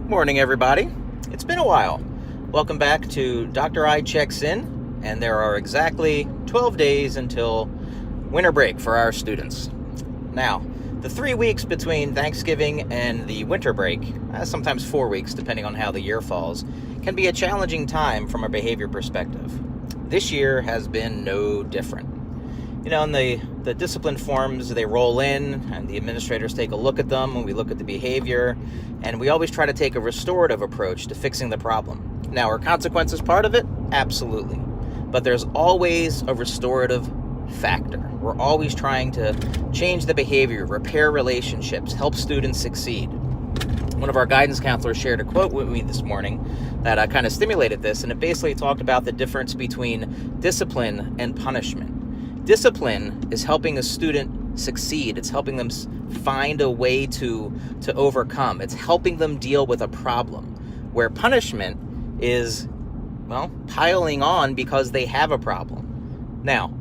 Morning, everybody. It's been a while. Welcome back to Dr. I Checks In, and there are exactly 12 days until winter break for our students. Now, the 3 weeks between Thanksgiving and the winter break, sometimes 4 weeks depending on how the year falls, can be a challenging time from a behavior perspective. This year has been no different. You know, in the discipline forms, they roll in and the administrators take a look at them and we look at the behavior, and we always try to take a restorative approach to fixing the problem. Now, are consequences part of it? Absolutely. But there's always a restorative factor. We're always trying to change the behavior, repair relationships, help students succeed. One of our guidance counselors shared a quote with me this morning that kind of stimulated this, and it basically talked about the difference between discipline and punishment. Discipline is helping a student succeed. It's helping them find a way to overcome. It's helping them deal with a problem. Where punishment is, piling on because they have a problem. Now,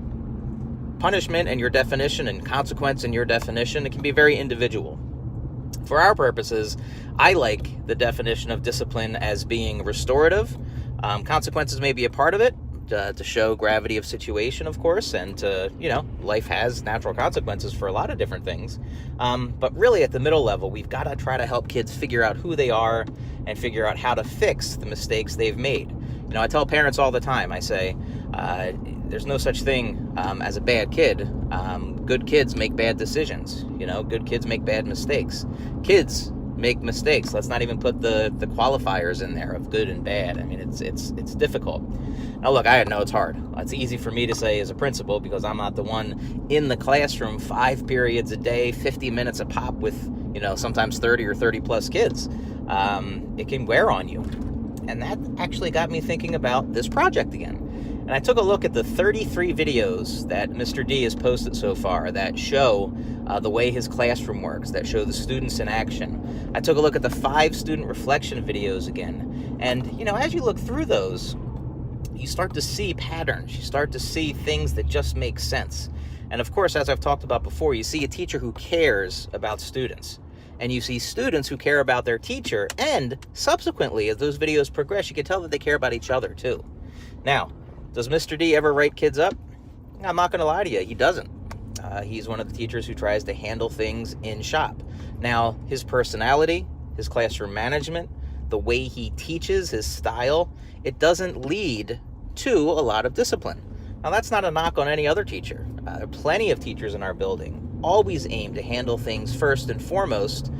punishment and your definition and consequence and your definition, it can be very individual. For our purposes, I like the definition of discipline as being restorative. Consequences may be a part of it, to show gravity of situation, of course, and to, life has natural consequences for a lot of different things. But really at the middle level, we've got to try to help kids figure out who they are and figure out how to fix the mistakes they've made. I tell parents all the time, I say, there's no such thing as a bad kid. Good kids make bad decisions. Good kids make bad mistakes. Kids make mistakes. Let's not even put the qualifiers in there of good and bad. I mean, it's difficult. Now, look, I know it's hard. It's easy for me to say as a principal because I'm not the one in the classroom 5 periods a day, 50 minutes a pop with, sometimes 30 or 30 plus kids. It can wear on you. And that actually got me thinking about this project again. And I took a look at the 33 videos that Mr. D has posted so far that show the way his classroom works, that show the students in action. I took a look at the 5 student reflection videos again. And, as you look through those, you start to see patterns. You start to see things that just make sense. And of course, as I've talked about before, you see a teacher who cares about students. And you see students who care about their teacher. And subsequently, as those videos progress, you can tell that they care about each other too. Now, does Mr. D ever write kids up? I'm not going to lie to you. He doesn't. He's one of the teachers who tries to handle things in shop. Now, his personality, his classroom management, the way he teaches, his style, it doesn't lead to a lot of discipline. Now, that's not a knock on any other teacher. Plenty of teachers in our building always aim to handle things first and foremost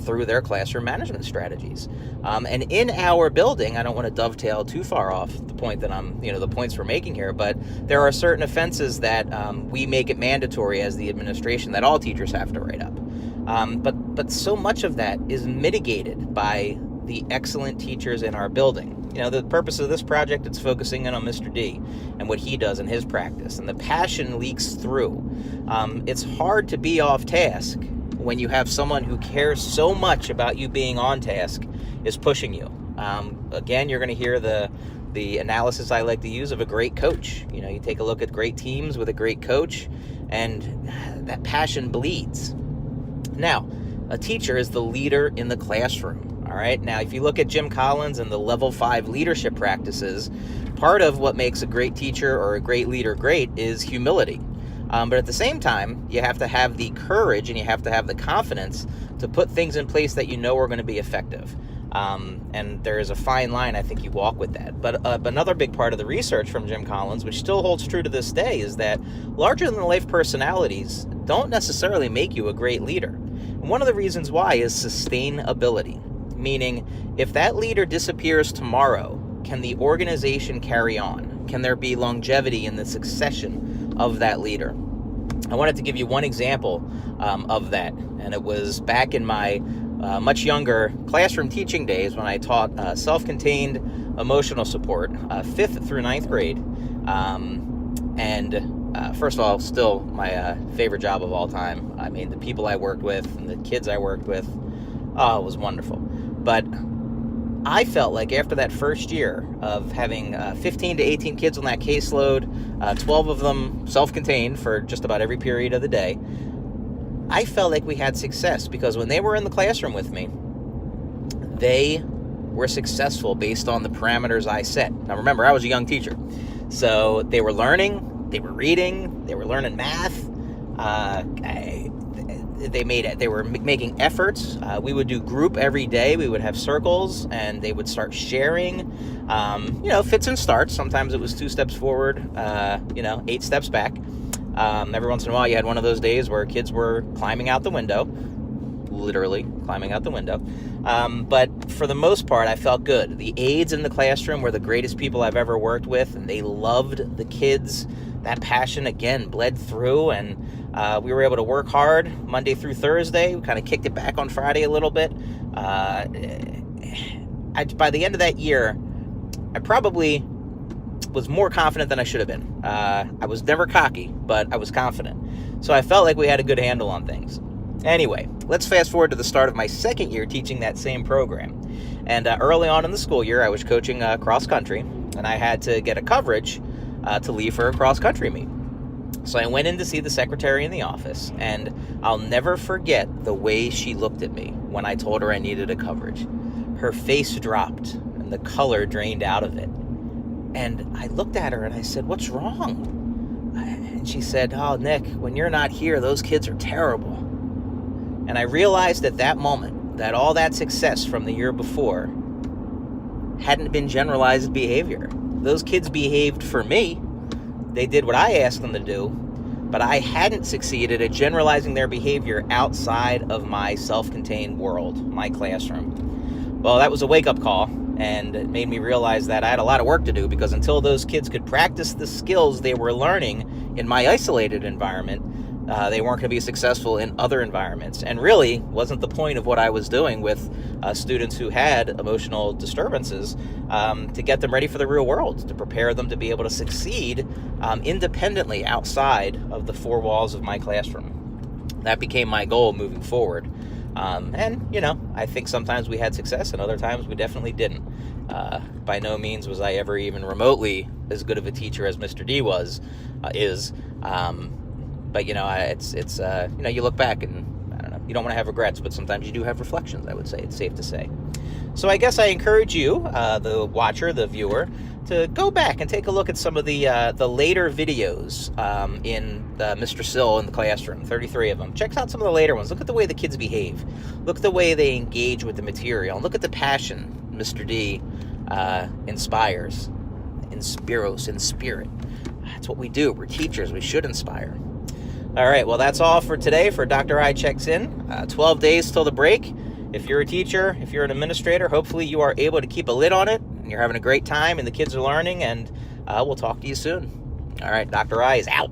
through their classroom management strategies. And in our building, I don't want to dovetail too far off the point that the points we're making here, but there are certain offenses that we make it mandatory as the administration that all teachers have to write up. But so much of that is mitigated by the excellent teachers in our building. The purpose of this project, it's focusing in on Mr. D and what he does in his practice, and the passion leaks through. It's hard to be off task when you have someone who cares so much about you being on task is pushing you. Again, you're going to hear the analysis I like to use of a great coach. You take a look at great teams with a great coach, and that passion bleeds. Now, a teacher is the leader in the classroom. All right. Now, if you look at Jim Collins and the level 5 leadership practices, part of what makes a great teacher or a great leader great is humility. But at the same time, you have to have the courage and you have to have the confidence to put things in place that are going to be effective. And there is a fine line, I think, you walk with that. But another big part of the research from Jim Collins, which still holds true to this day, is that larger-than-life personalities don't necessarily make you a great leader. And one of the reasons why is sustainability. Meaning, if that leader disappears tomorrow, can the organization carry on? Can there be longevity in the succession of that leader? I wanted to give you one example of that, and it was back in my much younger classroom teaching days when I taught self-contained emotional support, 5th through 9th grade. First of all, still my favorite job of all time. I mean, the people I worked with and the kids I worked with, it was wonderful. But I felt like after that first year of having 15 to 18 kids on that caseload, 12 of them self-contained for just about every period of the day, I felt like we had success because when they were in the classroom with me, they were successful based on the parameters I set. Now remember, I was a young teacher. So they were learning, they were reading, they were learning math. They were making efforts. We would do group every day. We would have circles, and they would start sharing, fits and starts. Sometimes it was 2 steps forward, 8 steps back. Every once in a while, you had one of those days where kids were climbing out the window, literally climbing out the window. But for the most part, I felt good. The aides in the classroom were the greatest people I've ever worked with, and they loved the kids. That passion, again, bled through, and we were able to work hard Monday through Thursday. We kind of kicked it back on Friday a little bit. By the end of that year, I probably was more confident than I should have been. I was never cocky, but I was confident. So I felt like we had a good handle on things. Anyway, let's fast forward to the start of my second year teaching that same program. And early on in the school year, I was coaching cross country, and I had to get a coverage to leave for a cross country meet. So I went in to see the secretary in the office, and I'll never forget the way she looked at me when I told her I needed a coverage. Her face dropped, and the color drained out of it. And I looked at her and I said, "What's wrong?" And she said, "Oh, Nick, when you're not here, those kids are terrible." And I realized at that moment that all that success from the year before hadn't been generalized behavior. Those kids behaved for me. They did what I asked them to do, but I hadn't succeeded at generalizing their behavior outside of my self-contained world, my classroom. Well, that was a wake-up call, and it made me realize that I had a lot of work to do, because until those kids could practice the skills they were learning in my isolated environment, they weren't going to be successful in other environments. And really wasn't the point of what I was doing with students who had emotional disturbances, to get them ready for the real world, to prepare them to be able to succeed independently outside of the 4 walls of my classroom. That became my goal moving forward. I think sometimes we had success and other times we definitely didn't. By no means was I ever even remotely as good of a teacher as Mr. D is. But you look back and I don't know, you don't want to have regrets, but sometimes you do have reflections, I would say. It's safe to say. So I guess I encourage you, the watcher, the viewer, to go back and take a look at some of the later videos in Mr. Sill in the classroom, 33 of them. Check out some of the later ones. Look at the way the kids behave. Look at the way they engage with the material. Look at the passion Mr. D inspires. In spirit. That's what we do. We're teachers. We should inspire. All right, well, that's all for today for Dr. I Checks In. 12 days till the break. If you're a teacher, if you're an administrator, hopefully you are able to keep a lid on it, and you're having a great time, and the kids are learning, and we'll talk to you soon. All right, Dr. I is out.